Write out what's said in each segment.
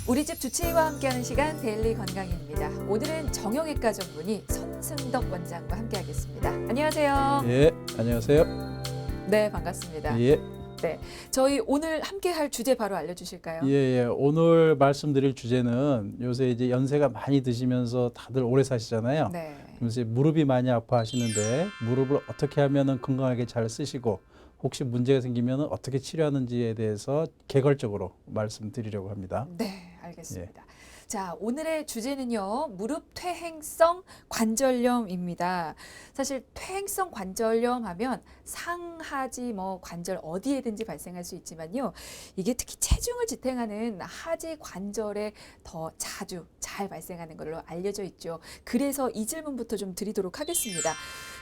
우리 집 주치의와 함께하는 시간 데일리 건강입니다. 오늘은 정형외과 전문의 손승덕 원장과 함께하겠습니다. 안녕하세요. 예, 안녕하세요. 네, 반갑습니다. 예, 네, 저희 오늘 함께할 주제 바로 알려주실까요? 예. 오늘 말씀드릴 주제는 요새 이제 연세가 많이 드시면서 다들 오래 사시잖아요. 네. 그래서 이제 무릎이 많이 아파하시는데 무릎을 어떻게 하면은 건강하게 잘 쓰시고 혹시 문제가 생기면 어떻게 치료하는지에 대해서 개괄적으로 말씀드리려고 합니다. 네, 알겠습니다. 자, 오늘의 주제는요, 무릎 퇴행성 관절염입니다. 사실 퇴행성 관절염 하면 상하지 관절 어디에든지 발생할 수 있지만요, 이게 특히 체중을 지탱하는 하지 관절에 더 자주 잘 발생하는 걸로 알려져 있죠. 그래서 이 질문부터 좀 드리도록 하겠습니다.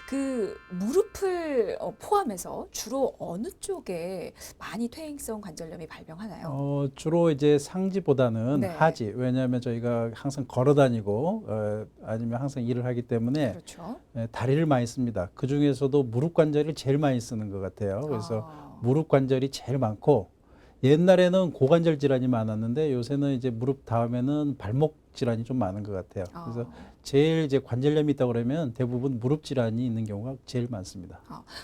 그 무릎을 포함해서 주로 어느 쪽에 많이 퇴행성 관절염이 발병하나요? 주로 이제 상지보다는 네. 하지. 왜냐하면 저희가 항상 걸어 다니고 아니면 항상 일을 하기 때문에 그렇죠. 다리를 많이 씁니다. 그 중에서도 무릎 관절이 제일 많이 쓰는 것 같아요. 그래서 무릎 관절이 제일 많고 옛날에는 고관절 질환이 많았는데 요새는 이제 무릎 다음에는 발목 질환이 좀 많은 것 같아요. 그래서 제일 이제 관절염이 있다고 그러면 대부분 무릎 질환이 있는 경우가 제일 많습니다.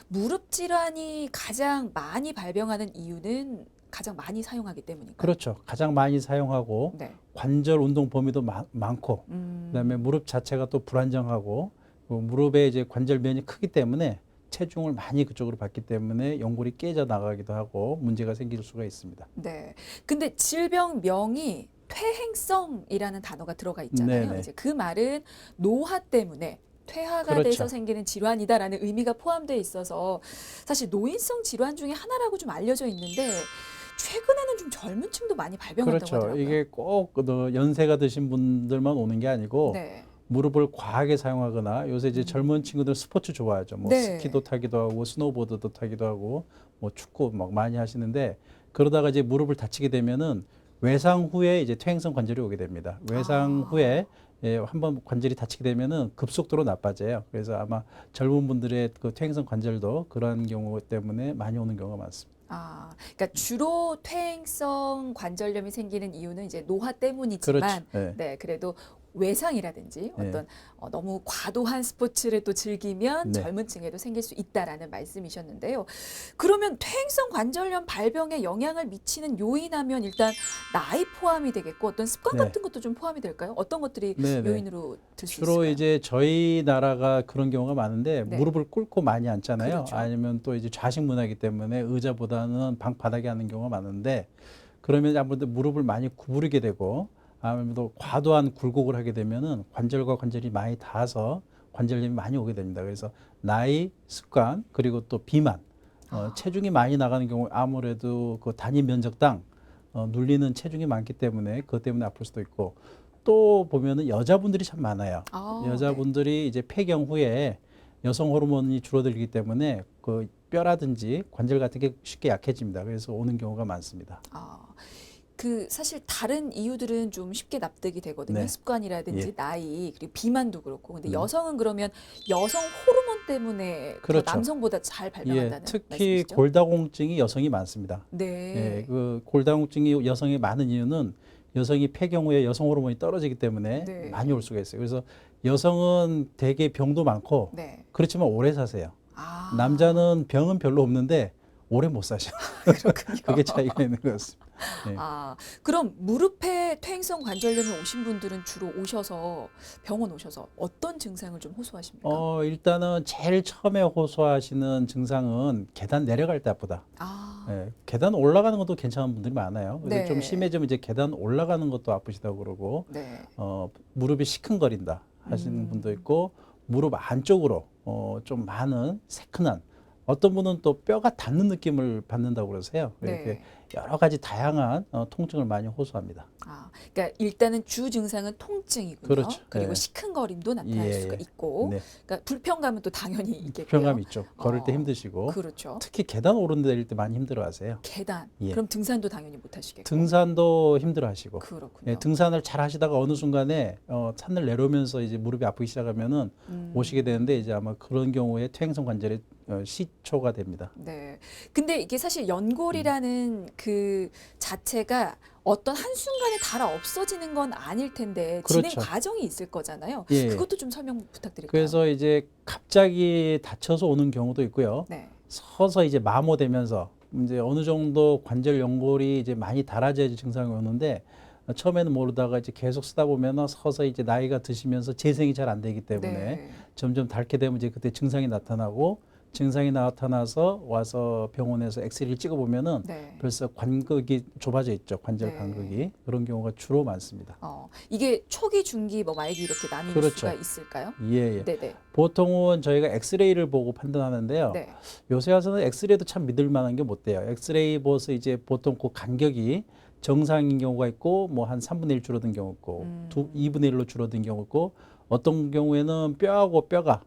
무릎 질환이 가장 많이 발병하는 이유는 가장 많이 사용하기 때문인가요? 그렇죠. 가장 많이 사용하고 네. 관절 운동 범위도 많고 그다음에 무릎 자체가 또 불안정하고 무릎의 이제 관절면이 크기 때문에 체중을 많이 그쪽으로 받기 때문에 연골이 깨져 나가기도 하고 문제가 생길 수가 있습니다. 네. 근데 질병명이 퇴행성이라는 단어가 들어가 있잖아요. 네네. 이제 그 말은 노화 때문에 퇴화가 그렇죠. 돼서 생기는 질환이다라는 의미가 포함되어 있어서 사실 노인성 질환 중에 하나라고 좀 알려져 있는데 최근에는 좀 젊은 층도 많이 발병한다고 그렇죠. 하더라고요. 이게 꼭 연세가 드신 분들만 오는 게 아니고 네. 무릎을 과하게 사용하거나 요새 이제 젊은 친구들 스포츠 좋아하죠. 뭐 네. 스키도 타기도 하고 스노보드도 타기도 하고 뭐 축구 막 많이 하시는데 그러다가 이제 무릎을 다치게 되면은 외상 후에 이제 퇴행성 관절이 오게 됩니다. 외상 후에 한번 관절이 다치게 되면은 급속도로 나빠져요. 그래서 아마 젊은 분들의 그 퇴행성 관절도 그런 경우 때문에 많이 오는 경우가 많습니다. 그러니까 주로 퇴행성 관절염이 생기는 이유는 이제 노화 때문이지만, 그렇죠. 네, 그래도 외상이라든지 어떤 너무 과도한 스포츠를 또 즐기면 네. 젊은 층에도 생길 수 있다라는 말씀이셨는데요. 그러면 퇴행성 관절염 발병에 영향을 미치는 요인하면 일단 나이 포함이 되겠고 어떤 습관 네. 같은 것도 좀 포함이 될까요? 어떤 것들이 네네. 요인으로 들 수 주로 있을까요? 이제 저희 나라가 그런 경우가 많은데 네. 무릎을 꿇고 많이 앉잖아요. 그렇죠. 아니면 또 이제 좌식 문화이기 때문에 의자보다는 방 바닥에 앉는 경우가 많은데 그러면 아무래도 무릎을 많이 구부리게 되고 아무래도 과도한 굴곡을 하게 되면은 관절과 관절이 많이 닿아서 관절염이 많이 오게 됩니다. 그래서 나이, 습관 그리고 또 비만, 체중이 많이 나가는 경우 아무래도 그 단위 면적당 눌리는 체중이 많기 때문에 그것 때문에 아플 수도 있고 또 보면은 여자분들이 참 많아요. 여자분들이 이제 폐경 후에 여성 호르몬이 줄어들기 때문에 그 뼈라든지 관절 같은 게 쉽게 약해집니다. 그래서 오는 경우가 많습니다. 그 사실 다른 이유들은 좀 쉽게 납득이 되거든요. 네. 습관이라든지 예. 나이 그리고 비만도 그렇고. 근데 여성은 그러면 여성 호르몬 때문에 그렇죠. 더 남성보다 잘 발병한다는 특히 말씀이시죠? 골다공증이 여성이 많습니다. 네. 그 골다공증이 여성이 많은 이유는 여성이 폐경 후에 여성 호르몬이 떨어지기 때문에 네. 많이 올 수가 있어요. 그래서 여성은 되게 병도 많고 네. 그렇지만 오래 사세요. 남자는 병은 별로 없는데 오래 못 사셔. 그렇군요. 그게 차이가 있는 것 같습니다. 네. 그럼 무릎에 퇴행성 관절염이 오신 분들은 주로 병원 오셔서 어떤 증상을 좀 호소하십니까? 일단은 제일 처음에 호소하시는 증상은 계단 내려갈 때 아프다. 계단 올라가는 것도 괜찮은 분들이 많아요. 근데 네. 좀 심해지면 이제 계단 올라가는 것도 아프시다고 그러고, 네. 무릎이 시큰거린다 하시는 분도 있고, 무릎 안쪽으로 좀 많은 새큰한 어떤 분은 또 뼈가 닿는 느낌을 받는다고 그러세요. 이렇게 네. 여러 가지 다양한 통증을 많이 호소합니다. 그러니까 일단은 주 증상은 통증이고요. 그렇죠. 그리고 네. 시큰거림도 나타날 수가 있고, 네. 그러니까 불편감은 또 당연히 있겠고요. 불편감이 있죠. 걸을 때 힘드시고, 그렇죠. 특히 계단 오르내릴 때 많이 힘들어하세요. 계단. 예. 그럼 등산도 당연히 못 하시겠고. 등산도 힘들어하시고. 그렇군요. 등산을 잘 하시다가 어느 순간에 산을 내려오면서 이제 무릎이 아프기 시작하면은 오시게 되는데 이제 아마 그런 경우에 퇴행성 관절에 시초가 됩니다. 네. 근데 이게 사실 연골이라는 그 자체가 어떤 한순간에 닳아 없어지는 건 아닐 텐데 진행 그렇죠. 과정이 있을 거잖아요. 예. 그것도 좀 설명 부탁드릴까요? 그래서 이제 갑자기 다쳐서 오는 경우도 있고요. 네. 서서 이제 마모되면서 이제 어느 정도 관절 연골이 이제 많이 닳아져야지 증상이 오는데 처음에는 모르다가 이제 계속 쓰다 보면 서서 이제 나이가 드시면서 재생이 잘 안 되기 때문에 네. 점점 닳게 되면 이제 그때 증상이 나타나고 증상이 나타나서 와서 병원에서 엑스레이를 찍어보면은 네. 벌써 관극이 좁아져 있죠. 관절 네. 간극이. 그런 경우가 주로 많습니다. 이게 초기, 중기, 뭐 말기 이렇게 나뉠 그렇죠. 수가 있을까요? 예, 예. 네네. 보통은 저희가 엑스레이를 보고 판단하는데요. 네. 요새 와서는 엑스레이도 참 믿을 만한 게 못 돼요. 엑스레이 보서 이제 보통 그 간격이 정상인 경우가 있고 뭐 한 3분의 1 줄어든 경우 있고 2분의 1로 줄어든 경우 있고 어떤 경우에는 뼈하고 뼈가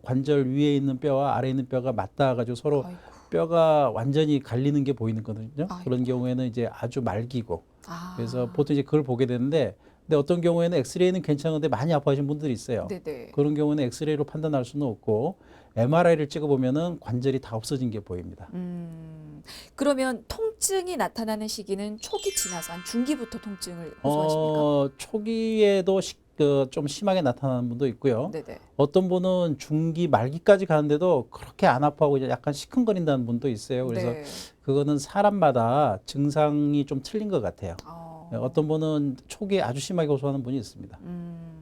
관절 위에 있는 뼈와 아래에 있는 뼈가 맞닿아 가지고 서로 아이고. 뼈가 완전히 갈리는 게 보이는 거거든요. 아이고. 그런 경우에는 이제 아주 말기고 아. 그래서 보통 이제 그걸 보게 되는데 근데 어떤 경우에는 엑스레이는 괜찮은데 많이 아파하시는 분들이 있어요. 네네. 그런 경우는 엑스레이로 판단할 수는 없고 MRI를 찍어보면은 관절이 다 없어진 게 보입니다. 그러면 통증이 나타나는 시기는 초기 지나서 한 중기부터 통증을 호소하십니까? 초기에도 좀 심하게 나타나는 분도 있고요. 네네. 어떤 분은 중기 말기까지 가는데도 그렇게 안 아파하고 이제 약간 시큰거린다는 분도 있어요. 그래서 네. 그거는 사람마다 증상이 좀 틀린 것 같아요. 어떤 분은 초기에 아주 심하게 호소하는 분이 있습니다.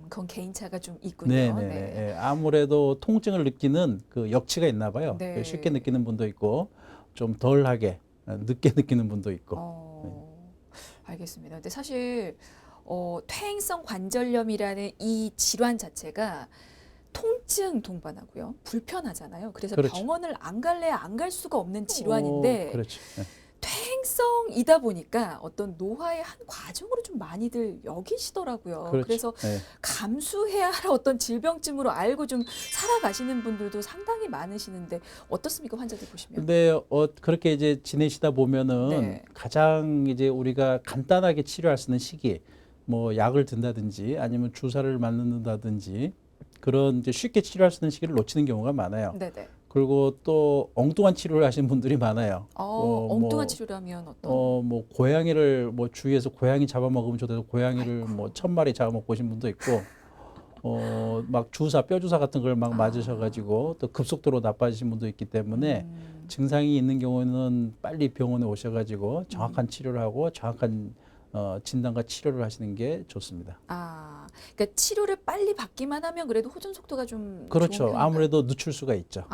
그건 개인차가 좀 있군요. 네네. 네. 예, 아무래도 통증을 느끼는 그 역치가 있나 봐요. 네. 쉽게 느끼는 분도 있고 좀 덜하게 늦게 느끼는 분도 있고. 알겠습니다. 근데 사실 퇴행성 관절염이라는 이 질환 자체가 통증 동반하고요. 불편하잖아요. 그래서 그렇죠. 병원을 안 갈래야 안 갈 수가 없는 질환인데 그렇죠. 네. 퇴행성이다 보니까 어떤 노화의 한 과정으로 좀 많이들 여기시더라고요. 그렇죠. 그래서 네. 감수해야 할 어떤 질병쯤으로 알고 좀 살아가시는 분들도 상당히 많으시는데 어떻습니까, 환자들 보시면? 근데 그렇게 이제 지내시다 보면은 네. 가장 이제 우리가 간단하게 치료할 수 있는 시기, 뭐 약을 든다든지 아니면 주사를 맞는다든지 그런 이제 쉽게 치료할 수 있는 시기를 놓치는 경우가 많아요. 네네. 그리고 또 엉뚱한 치료를 하시는 분들이 많아요. 엉뚱한 치료라면 어떤? 뭐 고양이를 뭐 주위에서 고양이 잡아먹으면 저도 고양이를 아이고. 뭐 1000마리 잡아먹고 오신 분도 있고 막 주사 뼈 주사 같은 걸 막 맞으셔가지고 또 급속도로 나빠지신 분도 있기 때문에 증상이 있는 경우는 빨리 병원에 오셔가지고 정확한 치료를 하고 정확한 진단과 치료를 하시는 게 좋습니다. 그러니까 치료를 빨리 받기만 하면 그래도 호전 속도가 좀 그렇죠. 좋은 편인가요? 아무래도 늦출 수가 있죠.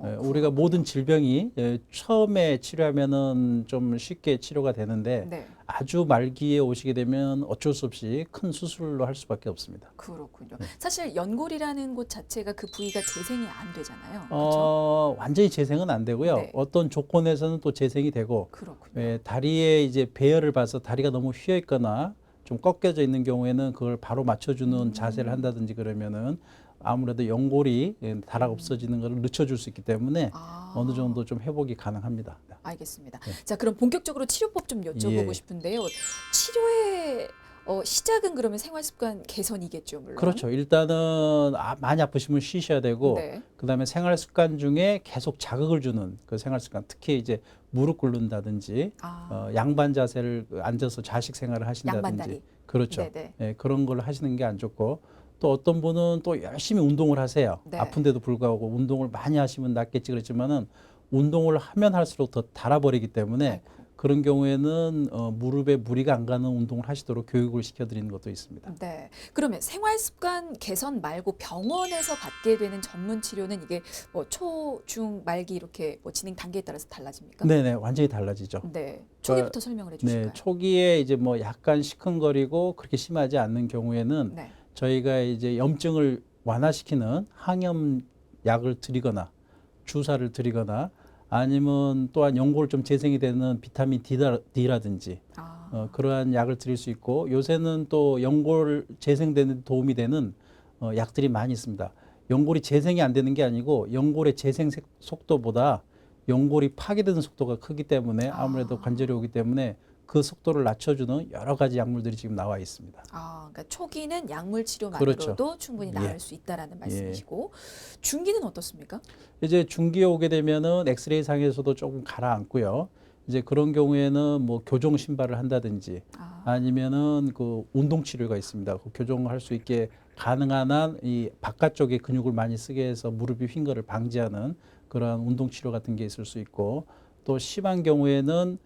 우리가 그렇군요. 모든 질병이 처음에 치료하면은 좀 쉽게 치료가 되는데 네, 아주 말기에 오시게 되면 어쩔 수 없이 큰 수술로 할 수밖에 없습니다. 그렇군요. 네. 사실 연골이라는 곳 자체가 그 부위가 재생이 안 되잖아요. 그렇죠? 완전히 재생은 안 되고요. 네. 어떤 조건에서는 또 재생이 되고 그렇군요. 다리에 이제 배열을 봐서 다리가 너무 휘어 있거나 좀 꺾여져 있는 경우에는 그걸 바로 맞춰주는 자세를 한다든지 그러면은 아무래도 연골이 닳아 없어지는 것을 늦춰줄 수 있기 때문에 어느 정도 좀 회복이 가능합니다. 알겠습니다. 네. 자, 그럼 본격적으로 치료법 좀 여쭤보고 예. 싶은데요. 치료의 시작은 그러면 생활습관 개선이겠죠, 물론. 그렇죠. 일단은 많이 아프시면 쉬셔야 되고 네. 그다음에 생활 습관 중에 계속 자극을 주는 그 생활 습관, 특히 이제 무릎 꿇는다든지 양반 자세를 앉아서 좌식 생활을 하신다든지 양반다리. 그렇죠. 네네. 예, 그런 걸 하시는 게 안 좋고 또 어떤 분은 또 열심히 운동을 하세요. 네. 아픈데도 불구하고 운동을 많이 하시면 낫겠지 그렇지만은 운동을 하면 할수록 더 닳아버리기 때문에 아이고. 그런 경우에는 무릎에 무리가 안 가는 운동을 하시도록 교육을 시켜드리는 것도 있습니다. 네. 그러면 생활습관 개선 말고 병원에서 받게 되는 전문 치료는 이게 뭐 초, 중, 말기 이렇게 뭐 진행 단계에 따라서 달라집니까? 네네, 완전히 달라지죠. 네. 초기부터 설명을 해주실까요? 네, 초기에 이제 뭐 약간 시큰거리고 그렇게 심하지 않는 경우에는 네. 저희가 이제 염증을 완화시키는 항염 약을 드리거나 주사를 드리거나 아니면 또한 연골 좀 재생이 되는 비타민 D라든지 그러한 약을 드릴 수 있고 요새는 또 연골 재생되는 데 도움이 되는 약들이 많이 있습니다. 연골이 재생이 안 되는 게 아니고 연골의 재생 속도보다 연골이 파괴되는 속도가 크기 때문에 아무래도 관절이 오기 때문에 그 속도를 낮춰주는 여러 가지 약물들이 지금 나와 있습니다. 그러니까 초기는 약물 치료만으로도 그렇죠. 충분히 예. 나을 수 있다라는 말씀이시고 중기는 어떻습니까? 이제 중기에 오게 되면은 엑스레이 상에서도 조금 가라앉고요. 이제 그런 경우에는 뭐 교정 신발을 한다든지 아니면은 그 운동 치료가 있습니다. 그 교정할 수 있게 가능한 한 이 바깥쪽에 근육을 많이 쓰게 해서 무릎이 휜 거를 방지하는 그러한 운동 치료 같은 게 있을 수 있고, 또 심한 경우에는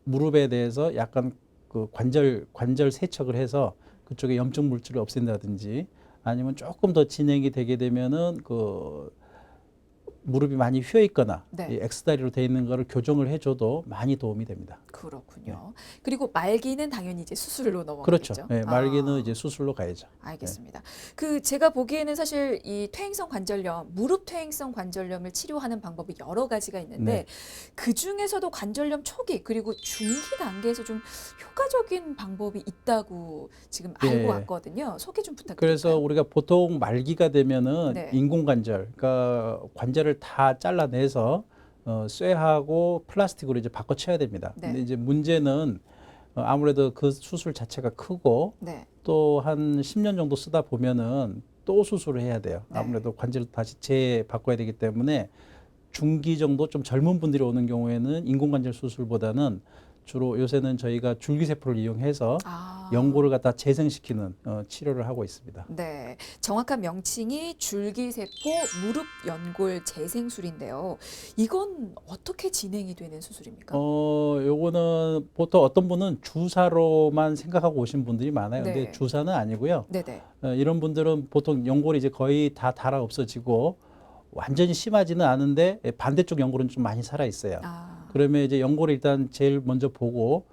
무릎에 대해서 약간 그 관절 세척을 해서 그쪽에 염증 물질을 없앤다든지, 아니면 조금 더 진행이 되게 되면은 그 무릎이 많이 휘어 있거나 네. 이 X다리로 되어 있는 거를 교정을 해줘도 많이 도움이 됩니다. 그렇군요. 그리고 말기는 당연히 이제 수술로 그렇죠. 넘어가겠죠. 네, 말기는 이제 수술로 가야죠. 알겠습니다. 그 제가 보기에는 사실 이 퇴행성 관절염, 무릎 퇴행성 관절염을 치료하는 방법이 여러 가지가 있는데 네. 그 중에서도 관절염 초기 그리고 중기 단계에서 좀 효과적인 방법이 있다고 지금 알고 예. 왔거든요. 소개 좀 부탁드릴까요? 그래서 우리가 보통 말기가 되면은 네. 인공관절, 그러니까 관절을 다 잘라내서 쇠하고 플라스틱으로 이제 바꿔쳐야 됩니다. 네. 근데 이제 문제는 아무래도 그 수술 자체가 크고 네. 또 한 10년 정도 쓰다 보면은 또 수술을 해야 돼요. 네. 아무래도 관절을 다시 재바꿔야 되기 때문에 중기 정도 좀 젊은 분들이 오는 경우에는 인공관절 수술보다는 주로 요새는 저희가 줄기세포를 이용해서 연골을 갖다 재생시키는 치료를 하고 있습니다. 네, 정확한 명칭이 줄기세포 무릎 연골 재생술인데요. 이건 어떻게 진행이 되는 수술입니까? 요거는 보통 어떤 분은 주사로만 생각하고 오신 분들이 많아요. 네. 근데 주사는 아니고요. 네네. 이런 분들은 보통 연골이 이제 거의 다 닳아 없어지고 완전히 심하지는 않은데 반대쪽 연골은 좀 많이 살아 있어요. 그러면 이제 연골을 일단 제일 먼저 보고,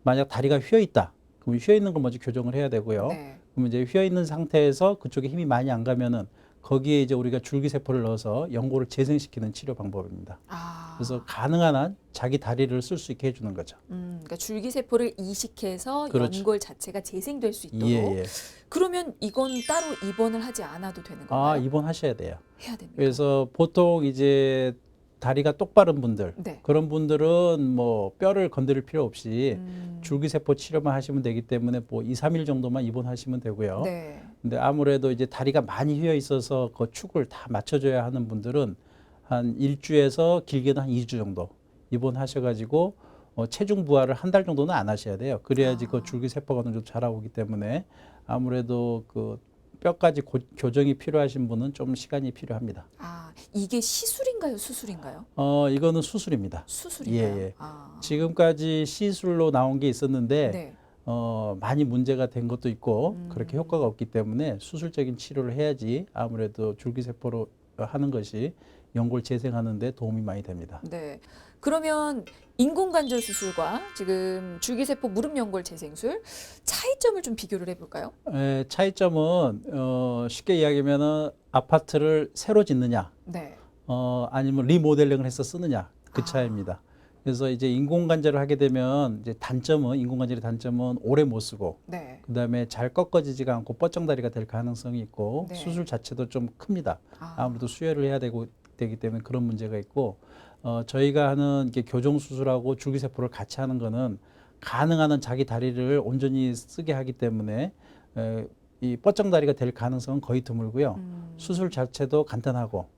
만약 다리가 휘어 있다, 그럼 휘어 있는 걸 먼저 교정을 해야 되고요. 네. 그럼 이제 휘어 있는 상태에서 그쪽에 힘이 많이 안 가면은 거기에 이제 우리가 줄기세포를 넣어서 연골을 재생시키는 치료 방법입니다. 그래서 가능한 한 자기 다리를 쓸 수 있게 해주는 거죠. 그러니까 줄기세포를 이식해서 그렇죠. 연골 자체가 재생될 수 있도록. 예. 그러면 이건 따로 입원을 하지 않아도 되는 건가요? 입원하셔야 돼요. 해야 됩니까? 그래서 보통 이제 다리가 똑바른 분들, 네. 그런 분들은 뭐 뼈를 건드릴 필요 없이 음, 줄기세포 치료만 하시면 되기 때문에 뭐 2, 3일 정도만 입원하시면 되고요. 네. 근데 아무래도 이제 다리가 많이 휘어 있어서 그 축을 다 맞춰줘야 하는 분들은 한 1주에서 길게는 한 2주 정도 입원하셔가지고 체중 부하를 한 달 정도는 안 하셔야 돼요. 그래야지 그 줄기세포가 좀 자라오기 때문에 아무래도 그 뼈까지 교정이 필요하신 분은 좀 시간이 필요합니다. 이게 시술인가요? 수술인가요? 이거는 수술입니다. 수술인가요? 예. 지금까지 시술로 나온 게 있었는데 네. 많이 문제가 된 것도 있고 그렇게 음. 효과가 없기 때문에 수술적인 치료를 해야지 아무래도 줄기세포로 하는 것이 연골 재생하는 데 도움이 많이 됩니다. 네. 그러면 인공관절 수술과 지금 줄기세포 무릎 연골 재생술 차이점을 좀 비교를 해볼까요? 차이점은 쉽게 이야기하면은 아파트를 새로 짓느냐, 네. 아니면 리모델링을 해서 쓰느냐, 그 차이입니다. 그래서 이제 인공관절을 하게 되면 이제 인공관절의 단점은 오래 못 쓰고, 네. 그다음에 잘 꺾어지지가 않고 뻗정다리가 될 가능성이 있고, 네. 수술 자체도 좀 큽니다. 아무래도 수혈을 해야 되기 때문에 그런 문제가 있고, 저희가 하는 이게 교정 수술하고 줄기세포를 같이 하는 거는 가능한 한 자기 다리를 온전히 쓰게 하기 때문에 이 뻗정다리가 될 가능성은 거의 드물고요. 수술 자체도 간단하고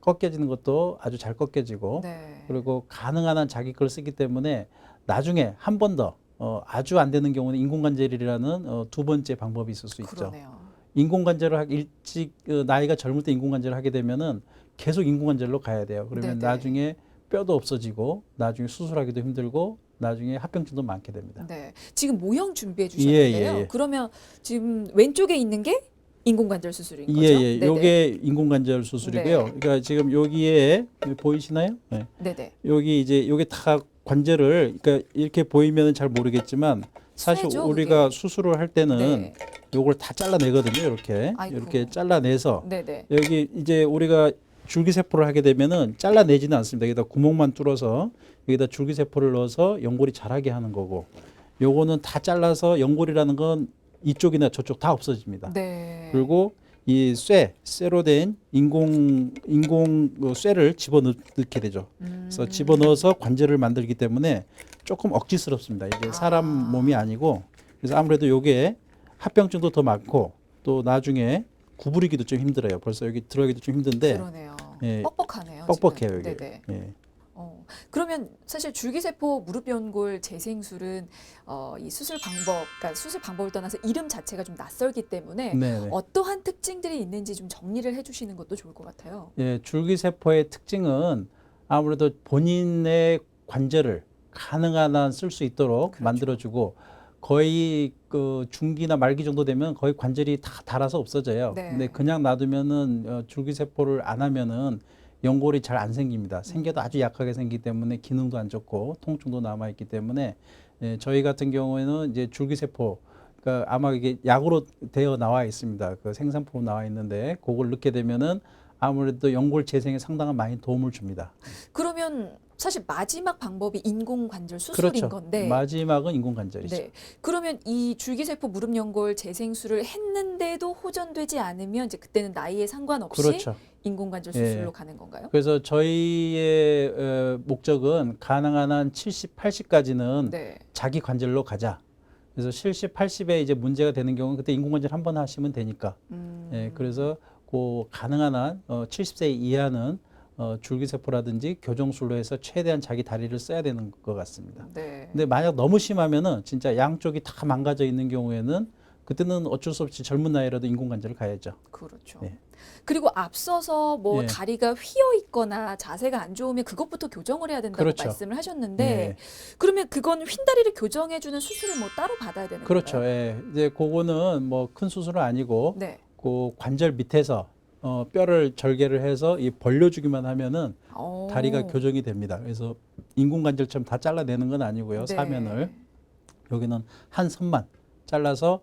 꺾여지는 것도 아주 잘 꺾여지고, 네. 그리고 가능한 한 자기 걸 쓰기 때문에 나중에 한 번 더 아주 안 되는 경우는 인공관절이라는 두 번째 방법이 있을 수 있죠. 그러네요. 인공관절을 일찍 나이가 젊을 때 인공관절을 하게 되면은 계속 인공관절로 가야 돼요. 그러면 네네. 나중에 뼈도 없어지고 나중에 수술하기도 힘들고 나중에 합병증도 많게 됩니다. 네. 지금 모형 준비해 주셨는데요. 예. 그러면 지금 왼쪽에 있는 게 인공관절 수술인 거죠? 예. 네네. 요게 인공관절 수술이고요. 네. 그러니까 지금 여기에 보이시나요? 네. 네네. 여기 이제 요게 다 관절을, 그러니까 이렇게 보이면은 잘 모르겠지만 사실 쇠죠, 우리가 그게? 수술을 할 때는 네. 요걸 다 잘라내거든요. 이렇게 아이고. 이렇게 잘라내서 네네. 여기 이제 우리가 줄기세포를 하게 되면은 잘라내지는 않습니다. 여기다 구멍만 뚫어서 여기다 줄기세포를 넣어서 연골이 자라게 하는 거고, 요거는 다 잘라서 연골이라는 건 이쪽이나 저쪽 다 없어집니다. 네. 그리고 이 쇠로 된 인공 쇠를 집어넣게 되죠. 그래서 집어넣어서 관절을 만들기 때문에 조금 억지스럽습니다. 이게 사람 몸이 아니고, 그래서 아무래도 요게 합병증도 더 많고 또 나중에 구부리기도 좀 힘들어요. 벌써 여기 들어가기도 좀 힘든데. 그러네요. 예, 뻑뻑하네요. 뻑뻑해요 지금. 이게. 네네. 예. 그러면 사실 줄기세포 무릎연골 재생술은 이 수술 방법, 그러니까 수술 방법을 떠나서 이름 자체가 좀 낯설기 때문에 네네. 어떠한 특징들이 있는지 좀 정리를 해주시는 것도 좋을 것 같아요. 예, 줄기세포의 특징은 아무래도 본인의 관절을 가능한 한 쓸 수 있도록 그렇죠. 만들어주고, 거의 그 중기나 말기 정도 되면 거의 관절이 다 닳아서 없어져요. 네. 근데 그냥 놔두면은 줄기세포를 안 하면은 연골이 잘 안 생깁니다. 생겨도 아주 약하게 생기기 때문에 기능도 안 좋고 통증도 남아 있기 때문에, 예, 저희 같은 경우에는 이제 줄기세포, 그러니까 아마 이게 약으로 되어 나와 있습니다. 그 생산품 나와 있는데 그걸 넣게 되면은 아무래도 연골 재생에 상당한 많이 도움을 줍니다. 그러면 사실 마지막 방법이 인공관절 수술인 그렇죠. 건데, 마지막은 인공관절이죠. 네. 그러면 이 줄기세포 무릎연골 재생술을 했는데도 호전되지 않으면 이제 그때는 나이에 상관없이 그렇죠. 인공관절 예. 수술로 가는 건가요? 그래서 저희의 목적은 가능한 한 70, 80까지는 네. 자기 관절로 가자. 그래서 70, 80에 이제 문제가 되는 경우는 그때 인공관절 한 번 하시면 되니까. 예, 그래서 그 가능한 한 70세 이하는 줄기세포라든지 교정술로 해서 최대한 자기 다리를 써야 되는 것 같습니다. 네. 근데 만약 너무 심하면은 진짜 양쪽이 다 망가져 있는 경우에는 그때는 어쩔 수 없이 젊은 나이라도 인공관절을 가야죠. 그렇죠. 예. 그리고 앞서서 뭐 예. 다리가 휘어 있거나 자세가 안 좋으면 그것부터 교정을 해야 된다고 그렇죠. 말씀을 하셨는데, 예. 그러면 그건 휜 다리를 교정해 주는 수술을 뭐 따로 받아야 되는 그렇죠. 건가요? 예. 이제 그거는 뭐 큰 수술은 아니고 네. 그 관절 밑에서 뼈를 절개를 해서 이 벌려주기만 하면은 다리가 오. 교정이 됩니다. 그래서 인공관절처럼 다 잘라내는 건 아니고요. 네. 사면을 여기는 한 선만 잘라서,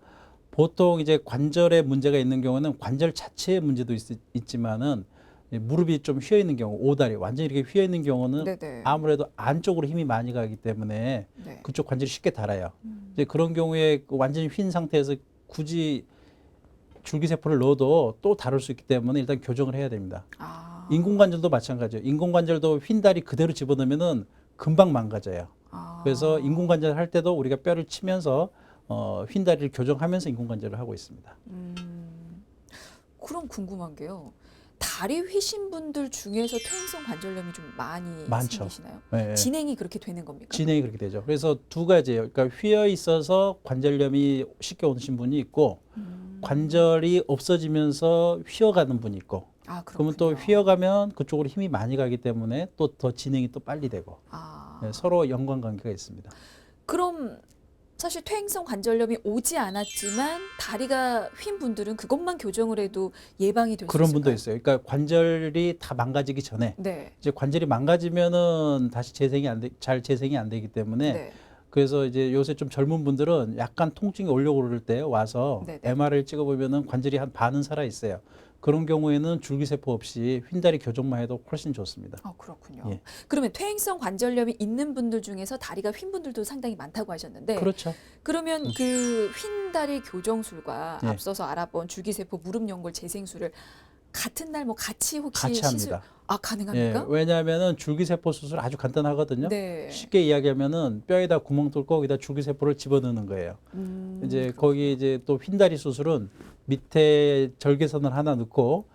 보통 이제 관절에 문제가 있는 경우는 관절 자체에 문제도 있지만은 무릎이 좀 휘어 있는 경우, 오다리 완전히 이렇게 휘어 있는 경우는 네네. 아무래도 안쪽으로 힘이 많이 가기 때문에 네. 그쪽 관절이 쉽게 닳아요. 이제 그런 경우에 그 완전히 휜 상태에서 굳이 줄기세포를 넣어도 또 다를 수 있기 때문에 일단 교정을 해야 됩니다. 아. 인공관절도 마찬가지예요. 인공관절도 휜 다리 그대로 집어넣으면은 금방 망가져요. 아. 그래서 인공관절 할 때도 우리가 뼈를 치면서 휜 다리를 교정하면서 인공관절을 하고 있습니다. 그럼 궁금한 게요. 다리 휘신 분들 중에서 퇴행성 관절염이 좀 많이 많죠. 생기시나요? 예, 예. 진행이 그렇게 되는 겁니까? 진행이 그렇게 되죠. 그래서 두 가지예요. 그러니까 휘어 있어서 관절염이 쉽게 오신 분이 있고, 관절이 없어지면서 휘어가는 분이 있고, 아, 그러면 그렇군요. 또 휘어가면 그쪽으로 힘이 많이 가기 때문에 또 더 진행이 또 빨리 되고, 아. 예, 서로 연관관계가 있습니다. 그럼 사실 퇴행성 관절염이 오지 않았지만 다리가 휜 분들은 그것만 교정을 해도 예방이 될 수 그런 분도 있을까요? 있어요. 그러니까 관절이 다 망가지기 전에, 네. 이제 관절이 망가지면은 다시 잘 재생이 안 되기 때문에, 네. 그래서 이제 요새 좀 젊은 분들은 약간 통증이 오려고 그럴 때 와서 네네. MRI를 찍어보면은 관절이 한 반은 살아 있어요. 그런 경우에는 줄기세포 없이 휜다리 교정만 해도 훨씬 좋습니다. 그렇군요. 예. 그러면 퇴행성 관절염이 있는 분들 중에서 다리가 휜 분들도 상당히 많다고 하셨는데, 그렇죠. 그러면 그 휜 다리 교정술과 예. 앞서서 알아본 줄기세포 무릎연골 재생술을 같은 날 뭐 같이 혹시 같이 합니다. 아, 가능합니까? 예, 왜냐하면은 줄기세포 수술 아주 간단하거든요. 네. 쉽게 이야기하면은 뼈에다 구멍 뚫고 거기다 줄기세포를 집어넣는 거예요. 이제 거기 이제 또 휜다리 수술은 밑에 절개선을 하나 넣고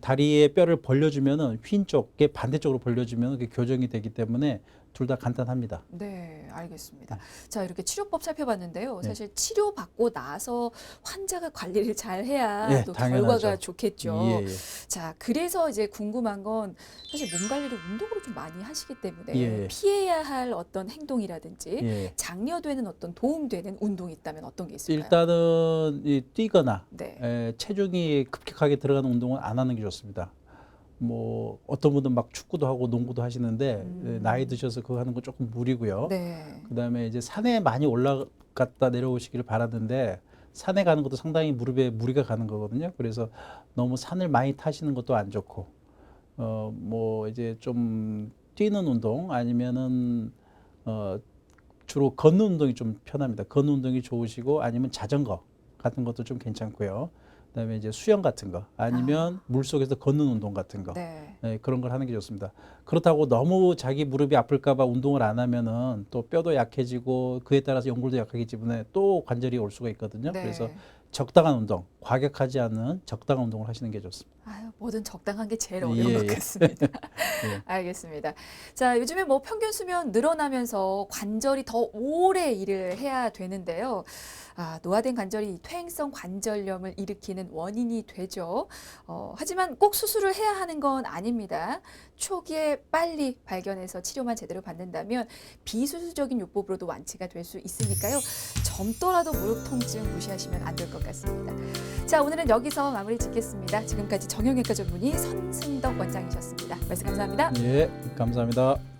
다리에 뼈를 벌려주면은 휜 쪽에 반대쪽으로 벌려주면 그게 교정이 되기 때문에 둘 다 간단합니다. 네, 알겠습니다. 자, 이렇게 치료법 살펴봤는데요. 네. 사실 치료받고 나서 환자가 관리를 잘 해야 예, 또 당연하죠. 결과가 좋겠죠. 예, 예. 자, 그래서 이제 궁금한 건 사실 몸 관리를 운동으로 좀 많이 하시기 때문에 예. 피해야 할 어떤 행동이라든지 예. 장려되는 어떤 도움되는 운동이 있다면 어떤 게 있을까요? 일단은 뛰거나 네. 체중이 급격하게 들어가는 운동은 안 하는 게 좋습니다. 뭐 어떤 분은 막 축구도 하고 농구도 하시는데 나이 드셔서 그거 하는 건 조금 무리고요. 네. 그다음에 이제 산에 많이 올라갔다 내려오시기를 바라는데, 산에 가는 것도 상당히 무릎에 무리가 가는 거거든요. 그래서 너무 산을 많이 타시는 것도 안 좋고, 뭐 이제 좀 뛰는 운동 아니면은 주로 걷는 운동이 좀 편합니다. 걷는 운동이 좋으시고, 아니면 자전거 같은 것도 좀 괜찮고요. 그다음에 이제 수영 같은 거 아니면 물 속에서 걷는 운동 같은 거 네. 네, 그런 걸 하는 게 좋습니다. 그렇다고 너무 자기 무릎이 아플까봐 운동을 안 하면은 또 뼈도 약해지고 그에 따라서 연골도 약하기 때문에 또 관절이 올 수가 있거든요. 네. 그래서 적당한 운동, 과격하지 않은 적당한 운동을 하시는 게 좋습니다. 아유, 뭐든 적당한 게 제일 어려운 예, 것 예. 같습니다. 예. 알겠습니다. 자, 요즘에 뭐 평균 수명 늘어나면서 관절이 더 오래 일을 해야 되는데요. 노화된 관절이 퇴행성 관절염을 일으키는 원인이 되죠. 하지만 꼭 수술을 해야 하는 건 아닙니다. 초기에 빨리 발견해서 치료만 제대로 받는다면 비수술적인 요법으로도 완치가 될 수 있으니까요. 젊더라도 무릎 통증 무시하시면 안 될 것 같습니다. 자, 오늘은 여기서 마무리 짓겠습니다. 지금까지 정형외과 전문의 선승덕 원장이셨습니다. 말씀 감사합니다. 예, 감사합니다.